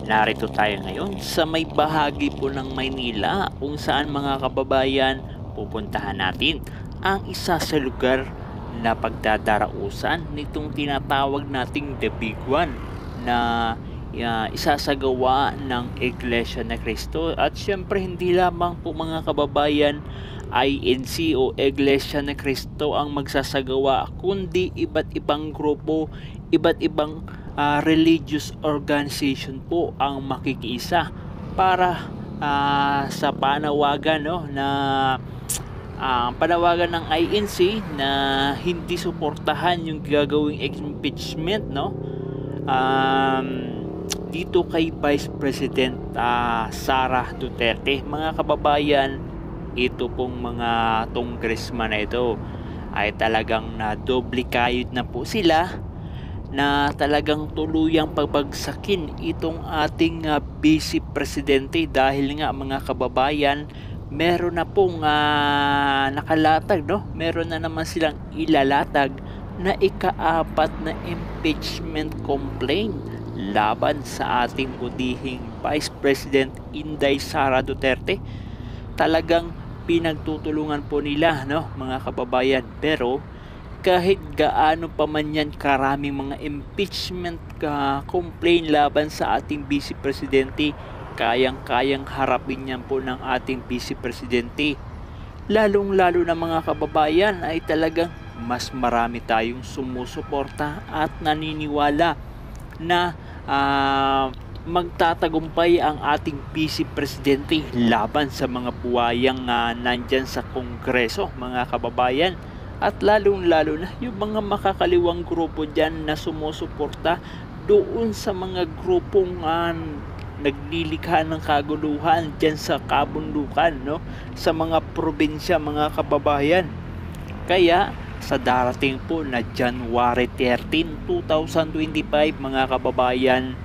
Narito tayo ngayon sa may bahagi po ng Maynila kung saan mga kababayan pupuntahan natin ang isa sa lugar na pagdadarausan nitong tinatawag nating The Big One na isasagawa ng Iglesia ni Cristo. At syempre hindi lamang po mga kababayan INC o Iglesia ni Cristo ang magsasagawa, kundi iba't ibang grupo, iba't ibang religious organization po ang makikiisa para sa panawagan, no, na panawagan ng INC na hindi suportahan yung gagawing impeachment, no, um, dito kay Vice President Sara Duterte. Mga kababayan, ito pong mga congressman na ito ay talagang na doble kayod na po sila na talagang tuluyang pabagsakin itong ating Vice Presidente, dahil nga mga kababayan, meron na pong nakalatag, no? Meron na naman silang ilalatag na ikaapat na impeachment complaint laban sa ating budihing Vice President Inday Sara Duterte. Talagang pinagtutulungan po nila, no, mga kababayan. Pero kahit gaano pa man yan karaming mga impeachment complaint laban sa ating Vice Presidente, kayang-kayang harapin yan po ng ating Vice Presidente. Lalong-lalo na mga kababayan ay talagang mas marami tayong sumusuporta at naniniwala na magtatagumpay ang ating Vice Presidente laban sa mga buwayang nandyan sa Kongreso, mga kababayan. At lalong-lalo na yung mga makakaliwang grupo dyan na sumusuporta doon sa mga grupong naglilikha ng kaguluhan dyan sa kabundukan, no, sa mga probinsya, mga kababayan. Kaya sa darating po na January 13, 2025, mga kababayan,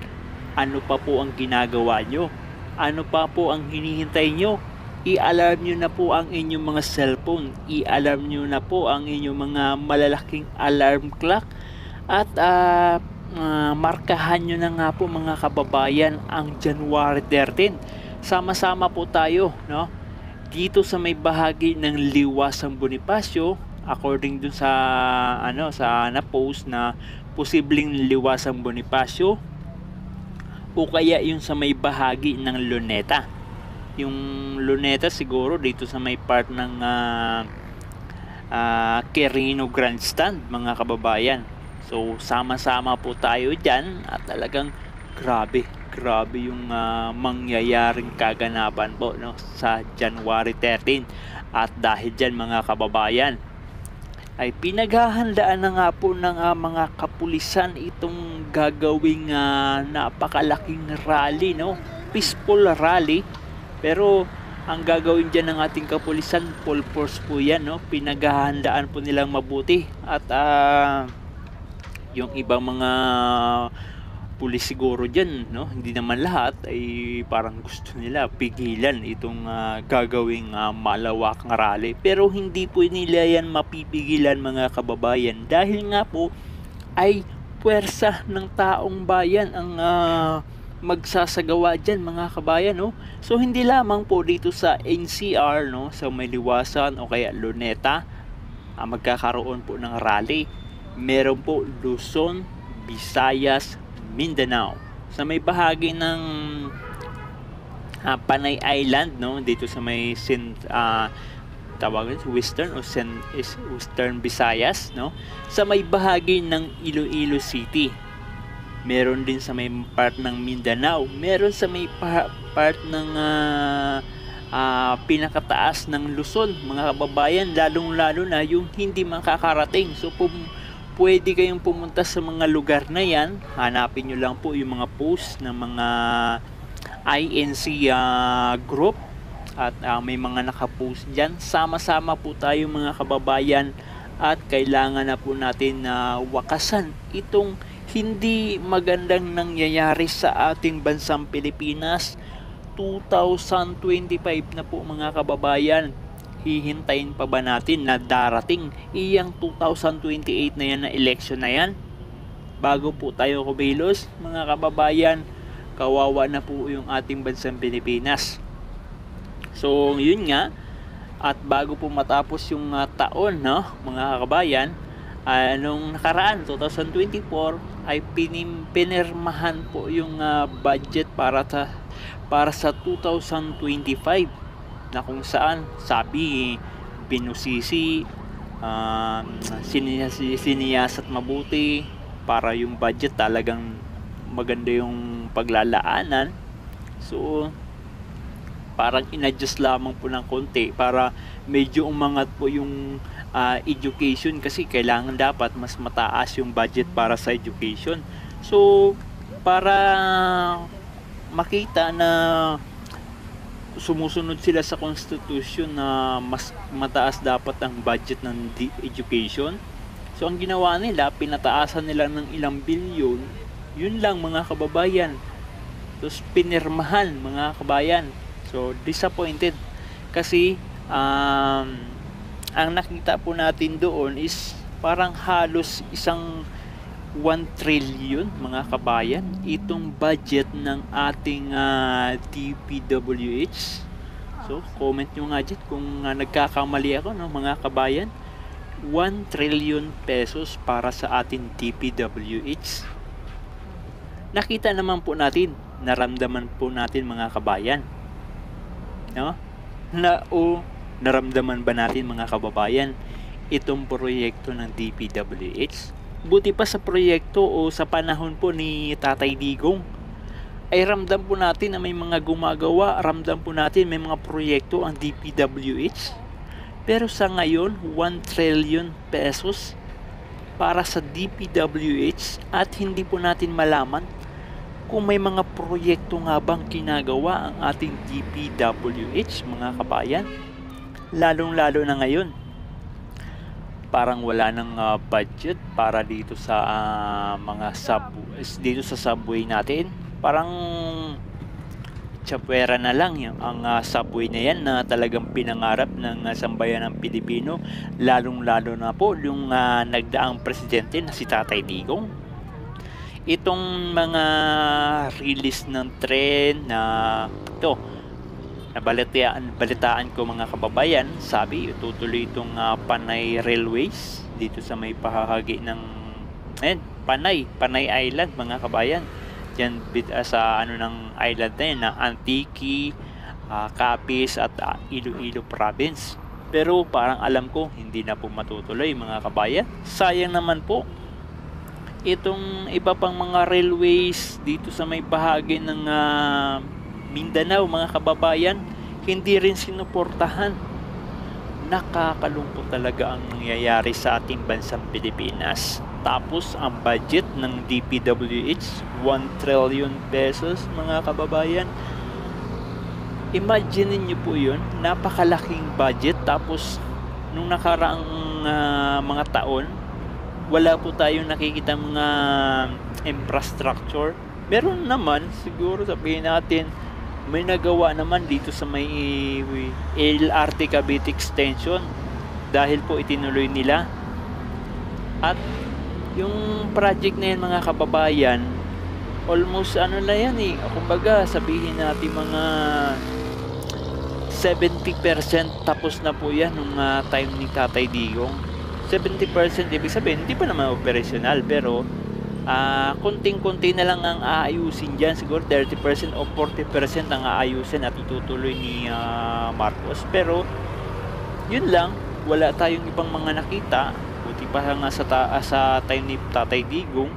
ano pa po ang ginagawa nyo? Ano pa po ang hinihintay nyo? I-alarm nyo na po ang inyong mga cellphone, i-alarm nyo na po ang inyong mga malalaking alarm clock, at markahan nyo na nga po mga kababayan ang January 13. Sama-sama po tayo, no, dito sa may bahagi ng Liwasang Bonifacio, according dun sa sa na-post na posibleng Liwasang Bonifacio, o kaya yung sa may bahagi ng Luneta. Yung Luneta siguro dito sa may part ng Quirino Grandstand, mga kababayan. So sama-sama po tayo dyan at talagang grabe yung mangyayaring kaganapan po, no, sa January 13. At dahil dyan mga kababayan ay pinaghahandaan na nga po ng mga kapulisan itong gagawing napakalaking rally, no, peaceful rally. Pero ang gagawin dyan ng ating kapulisan, full force po yan, no? Pinaghahandaan po nilang mabuti. At yung ibang mga pulis siguro dyan, no, hindi naman lahat, ay parang gusto nila pigilan itong gagawing malawakang rally. Pero hindi po nila yan mapipigilan, mga kababayan, dahil nga po ay puwersa ng taong bayan ang magsasagawa dyan, mga kabayan, no? So hindi lamang po dito sa NCR, no, sa may Liwasan o kaya Luneta magkakaroon po ng rally. Meron po Luzon, Visayas, Mindanao. Sa may bahagi ng Panay Island, no, dito sa may Western o Western Visayas, no, sa may bahagi ng Iloilo City. Meron din sa may part ng Mindanao, meron sa may part ng pinakataas ng Luzon, mga kababayan, lalong-lalo na yung hindi makakarating. So pwede kayong pumunta sa mga lugar na yan. Hanapin nyo lang po yung mga post ng mga INC group at may mga nakapost dyan. Sama-sama po tayo, mga kababayan, at kailangan na po natin wakasan itong hindi magandang nangyayari sa ating bansang Pilipinas. 2025 na po, mga kababayan. Hihintayin pa ba natin na darating iyang 2028 na yan, na election na yan, bago po tayo kumilos, mga kababayan? kawawa na po yung ating bansang Pilipinas. So yun nga, at bago po matapos yung taon, no, mga kababayan, nung nakaraan 2024 ay pinirmahan po yung budget para sa 2025, na kung saan sabi binusisi, siniyasat mabuti para yung budget talagang maganda yung paglalaanan. So parang inadjust lamang po ng konti para medyo umangat po yung education, kasi kailangan dapat mas mataas yung budget para sa education. So para makita na sumusunod sila sa constitution na mas mataas dapat ang budget ng education, so ang ginawa nila, pinataasan nila ng ilang bilyon. Yun lang mga kababayan, tapos pinirmahan mga kabayan. So disappointed kasi ang nakita po natin doon is parang halos isang 1 trillion mga kabayan itong budget ng ating DPWH. So comment nyo nga dyan kung nagkakamali ako, no, mga kabayan. 1 trillion pesos para sa ating DPWH. Nakita naman po natin, naramdaman po natin mga kabayan, no? Naramdaman ba natin mga kababayan itong proyekto ng DPWH? Buti pa sa proyekto o sa panahon po ni Tatay Digong ay ramdam po natin na may mga gumagawa, ramdam po natin may mga proyekto ang DPWH. Pero sa ngayon, 1 trillion pesos para sa DPWH at hindi po natin malaman kung may mga proyekto nga bang ginagawa ang ating DPWH mga kabayan. Lalong-lalo na ngayon, parang wala nang budget para dito sa dito sa subway natin. Parang tsapwera na lang ang subway na yan na talagang pinangarap ng sambayan ng Pilipino, lalong-lalo na po yung nagdaang presidente na si Tatay Digong. Itong mga release ng tren na ito, balitaan ko mga kababayan, sabi tutuloy itong Panay Railways dito sa may pahahagi ng Panay Island mga kabayan. Diyan sa ng island na yun, na Antique, Capiz at Iloilo Province. Pero parang alam ko hindi na po matutuloy mga kabayan. Sayang naman po. Itong iba pang mga railways dito sa may bahagi ng Mindanao mga kababayan, hindi rin sinuportahan. Nakakalungkot talaga ang nangyayari sa ating bansang Pilipinas. Tapos ang budget ng DPWH 1 trillion pesos mga kababayan. Imagine niyo po yun, napakalaking budget. Tapos nung nakaraang mga taon, wala po tayong nakikita mga infrastructure. Meron naman, siguro sabihin natin, may nagawa naman dito sa may LRT Cavite Extension dahil po itinuloy nila. At yung project na yan mga kababayan, almost na yan kumbaga sabihin natin mga 70% tapos na po yan nung time ni Tatay Digong. 70% ibig sabihin hindi pa naman operational, pero konting-konti na lang ang aayusin dyan. Siguro 30% o 40% ang aayusin at itutuloy ni Marcos. Pero yun lang, wala tayong ibang mga nakita. Buti pa nga sa time ni Tatay Digong,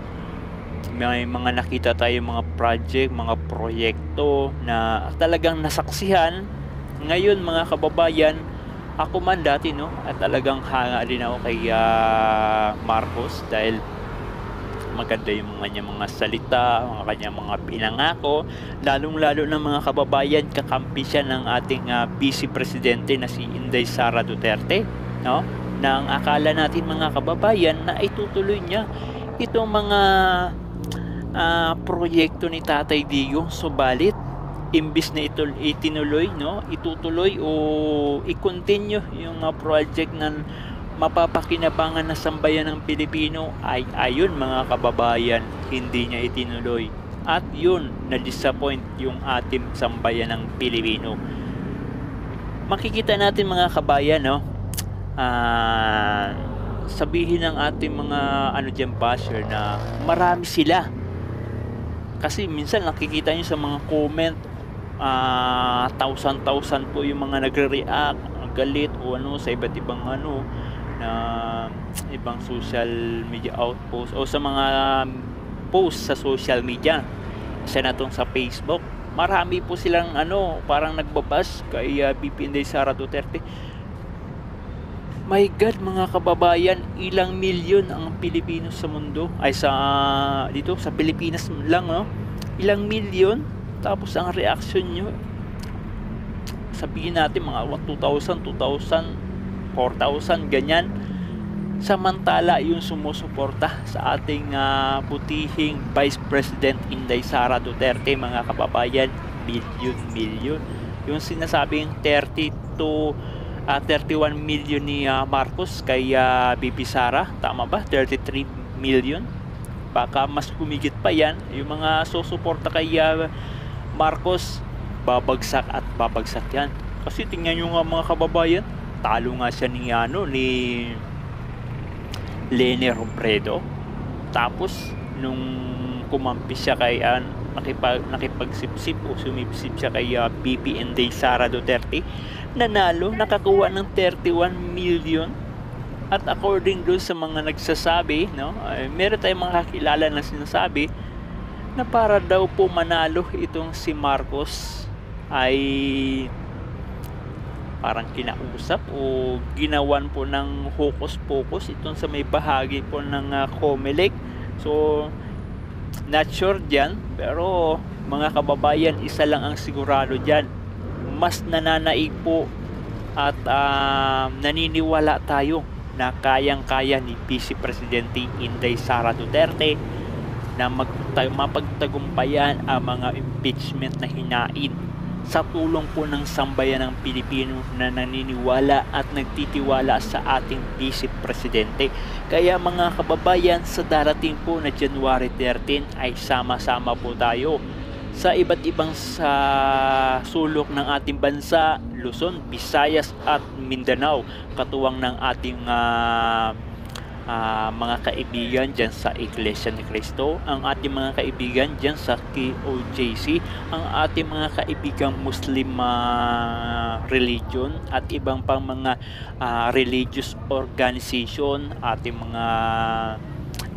may mga nakita tayong mga project, mga proyekto na talagang nasaksihan. Ngayon mga kababayan, ako man dati at talagang hanga din ako kay Marcos dahil maganda yung kanyang mga salita, kanyang mga pinangako, lalong-lalo ng mga kababayan, kakampi siya ng ating Vice Presidente na si Inday Sara Duterte, no? Na ang akala natin mga kababayan na itutuloy niya itong mga proyekto ni Tatay Digong, subalit imbis na ituloy, itutuloy o i-continue yung project na mapapakinabangan na sambayan ng Pilipino, ay ayun mga kababayan, hindi niya itinuloy. At yun, na-disappoint yung ating sambayan ng Pilipino. Makikita natin mga kabayan, no? Sabihin ng ating mga basher na marami sila. Kasi minsan nakikita nyo sa mga comment, thousand po yung mga nagre-react, galit o sa iba't ibang na ibang social media outpost o sa mga post sa social media. Isa na tong sa Facebook. Marami po silang parang nagbabash kay BP Inday Sara Duterte. My God, mga kababayan, ilang milyon ang Pilipino sa mundo ay dito sa Pilipinas lang, no? Ilang milyon, tapos ang reaction nyo, sabihin natin mga 2,000, 4,000, ganyan. Samantala yung sumusuporta sa ating butihing Vice President Inday Sara Duterte, mga kababayan, milyon. Yung sinasabing 31 million ni Marcos kay BP Sara, tama ba? 33 million. Baka mas humigit pa yan. Yung mga susuporta kay Marcos, babagsak at babagsak yan. Kasi tingnan nyo nga mga kababayan, talo nga siya ni Leni Robredo. Tapos nung kumampi siya kay nakipagsipsip o sumipsip siya kay BP Inday Sara Duterte, nanalo, nakakuha ng 31 million. At according doon sa mga nagsasabi, meron tayong mga kakilala na sinasabi na para daw po manalo itong si Marcos ay parang kinausap o ginawan po ng hocus-pocus itong sa may bahagi po ng COMELEC. So not sure dyan, pero mga kababayan, isa lang ang sigurado dyan, mas nananaig po at naniniwala tayo na kayang-kaya ni Vice Presidente Inday Sara Duterte na mapagtagumpayan ang mga impeachment na hinain sa tulong po ng sambayan ng Pilipino na naniniwala at nagtitiwala sa ating Vice Presidente. Kaya mga kababayan, sa darating po na January 13 ay sama-sama po tayo sa iba't ibang sulok ng ating bansa, Luzon, Visayas at Mindanao, katuwang ng ating mga kaibigan dyan sa Iglesia ni Cristo, ang ating mga kaibigan dyan sa KOJC, ang ating mga kaibigang Muslim religion at ibang pang mga religious organization, ating mga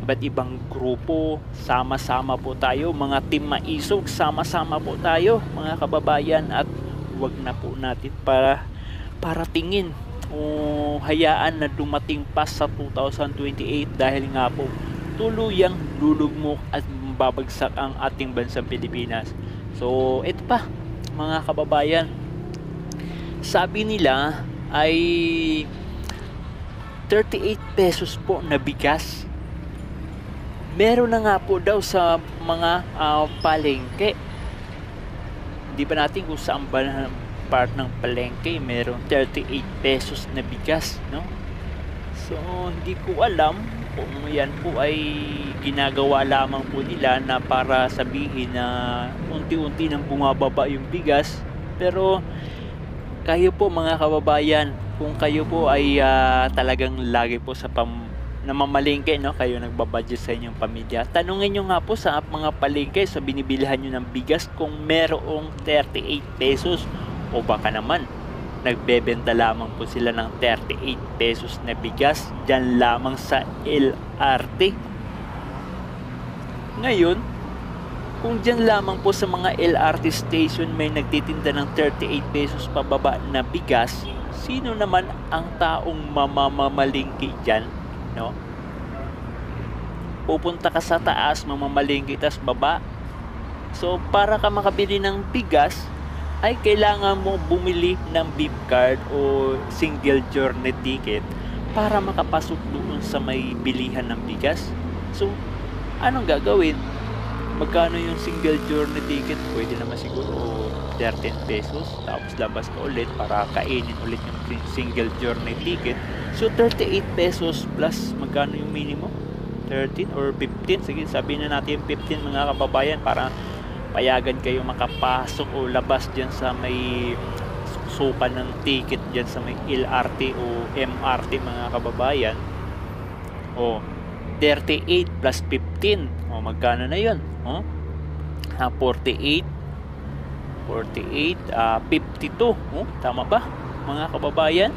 iba't ibang grupo, sama-sama po tayo, mga team maisog, sama-sama po tayo mga kababayan, at wag na po natin para tingin o hayaan na dumating pa sa 2028 dahil nga po tuluyang lulugmok at babagsak ang ating bansang Pilipinas. So ito pa mga kababayan, sabi nila ay 38 pesos po na bigas meron na nga po daw sa mga palengke. Di ba natin kung saan ba part ng palengke merong 38 pesos na bigas, no? So hindi ko alam kung yan po ay ginagawa lamang po nila na para sabihin na unti-unti nang bumababa yung bigas. Pero kayo po mga kababayan, kung kayo po ay talagang lagi po sa namamalengke, no, kayo nagbabudget sa inyong pamilya, tanungin nyo nga po sa mga palengke sa binibilihan nyo ng bigas kung merong 38 pesos o baka naman nagbebenta lamang po sila ng 38 pesos na bigas dyan lamang sa LRT. Ngayon, kung dyan lamang po sa mga LRT station may nagtitinda ng 38 pesos pababa na bigas, sino naman ang taong mamamalingki dyan? No? Pupunta ka sa taas, mamamalingki, tas baba. So para ka makabili ng bigas ay kailangan mo bumili ng beep card o single journey ticket para makapasok doon sa may bilihan ng bigas. So anong gagawin? Magkano yung single journey ticket? Pwede naman siguro 13 pesos, tapos labas ka ulit para kainin ulit yung single journey ticket. So 38 pesos plus magkano yung minimum? 13 or 15, sige sabihin na natin 15 mga kababayan, para payagan kayo makapasok o labas dyan sa may sukan ng ticket dyan sa may LRT o MRT mga kababayan. O 38 plus 15, o magkano na yun? 48 52, tama ba mga kababayan?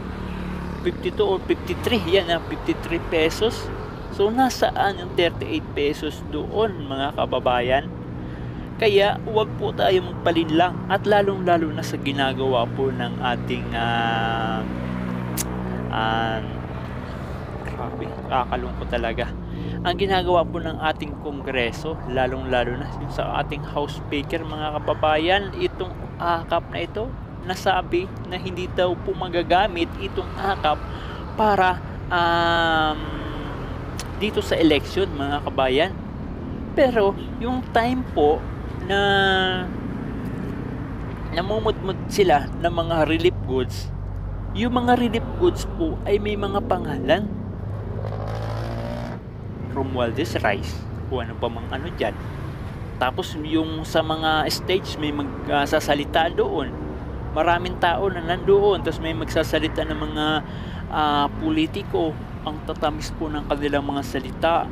52 or 53, yan 53 pesos. So nasaan yung 38 pesos doon mga kababayan? Kaya huwag po tayo magpalinlang, at lalong lalo na sa ginagawa po ng ating grabe, kakalungkot talaga ang ginagawa po ng ating Kongreso, lalong lalo na sa ating House Speaker mga kababayan. Itong akap na ito, nasabi na hindi daw po magagamit itong akap para dito sa election mga kabayan. Pero yung time po na namumudmud sila ng mga relief goods, yung mga relief goods po ay may mga pangalan, Romualdez Rice, o ano pa mang ano dyan. Tapos yung sa mga stage may magsasalita doon, maraming tao na nandoon, tapos may magsasalita ng mga politiko, ang tatamis po ng kanilang mga salita,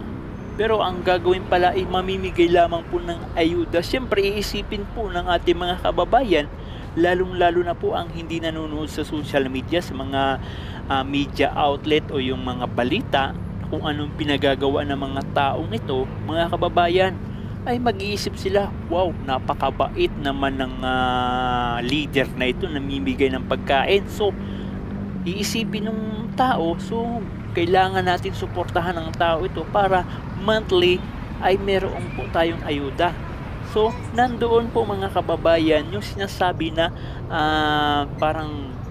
pero ang gagawin pala ay mamimigay lamang po ng ayuda. Siyempre iisipin po ng ating mga kababayan, lalong lalo na po ang hindi nanonood sa social media, sa mga media outlet o yung mga balita, kung anong pinagagawa ng mga taong ito mga kababayan, ay mag-iisip sila, wow, napakabait naman ng leader na ito, namimigay ng pagkain. So iisipin ng tao, so kailangan natin suportahan ng tao ito para monthly ay meron po tayong ayuda. So nandoon po mga kababayan yung sinasabi na parang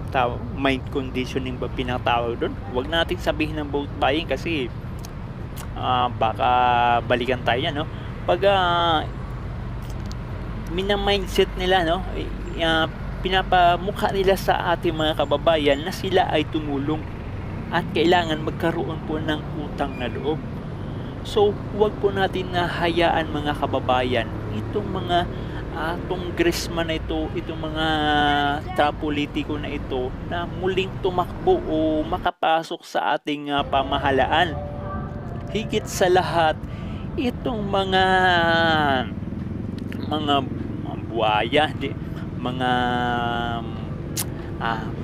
mind conditioning ba pinatawag doon. Huwag natin sabihin ng vote buying kasi baka balikan tayo yan, no? Pag mina-mindset nila, no, pinapamukha nila sa ating mga kababayan na sila ay tumulong at kailangan magkaroon po ng utang na loob. So huwag po natin hayaan mga kababayan itong mga congressman na ito, itong mga politiko na ito na muling tumakbo o makapasok sa ating pamahalaan. Higit sa lahat, itong mga buhaya, mga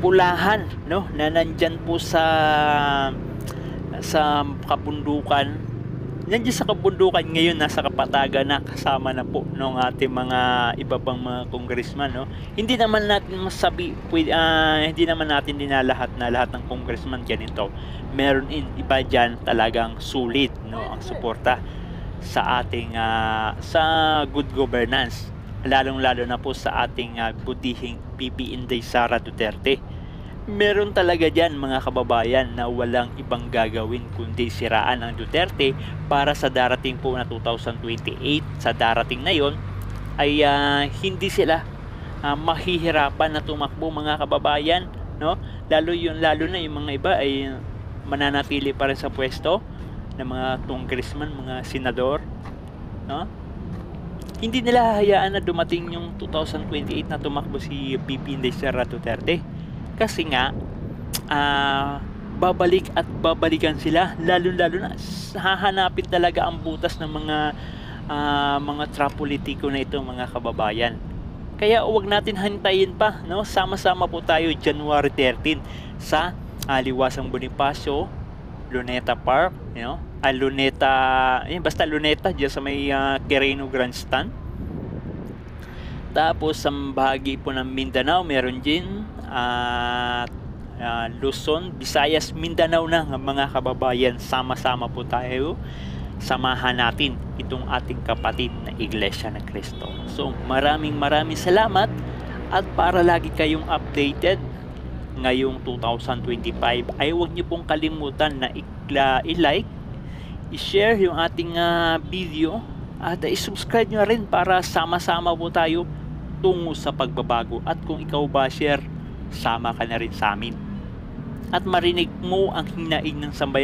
pulahan, no, na nandyan po sa kabundukan. Nandiyan sa kabundukan ngayon, nasa Kapatagan na, kasama na po ng ating mga iba pang mga congressman, no. Hindi naman natin hindi naman natin dinalahat na lahat ng congressman ganito. Meron iba diyan talagang sulit, no, ang suporta sa ating sa good governance, lalong-lalo na po sa ating butihing PP Inday Sara Duterte. Meron talaga dyan mga kababayan na walang ibang gagawin kundi siraan ang Duterte para sa darating po na 2028. Sa darating na yon ay hindi sila mahihirapan na tumakbo mga kababayan, no? Lalo na yung mga iba ay mananatili pa rin sa pwesto ng mga congressman, mga senador, no? Hindi nila hahayaan na dumating yung 2028 na tumakbo si PP Inday Sara Duterte. Kasi nga babalik at babalikan sila, lalo na hahanapin talaga ang butas ng mga trapolitiko na ito mga kababayan. Kaya huwag natin hantayin pa, no? Sama-sama po tayo January 13 sa Liwasang Bonifacio, Luneta Park, you know? Basta Luneta diyan sa may Quirino Grandstand. Tapos sa bahagi po ng Mindanao meron din Luzon, Visayas, Mindanao na mga kababayan, sama-sama po tayo, samahan natin itong ating kapatid na Iglesia ni Cristo. So maraming salamat, at para lagi kayong updated ngayong 2025 ay huwag niyo pong kalimutan na i-like, i-share yung ating video, at i-subscribe nyo rin para sama-sama po tayo tungo sa pagbabago. At kung ikaw ba share, sama ka na rin sa amin at marinig mo ang hinaing ng sambayan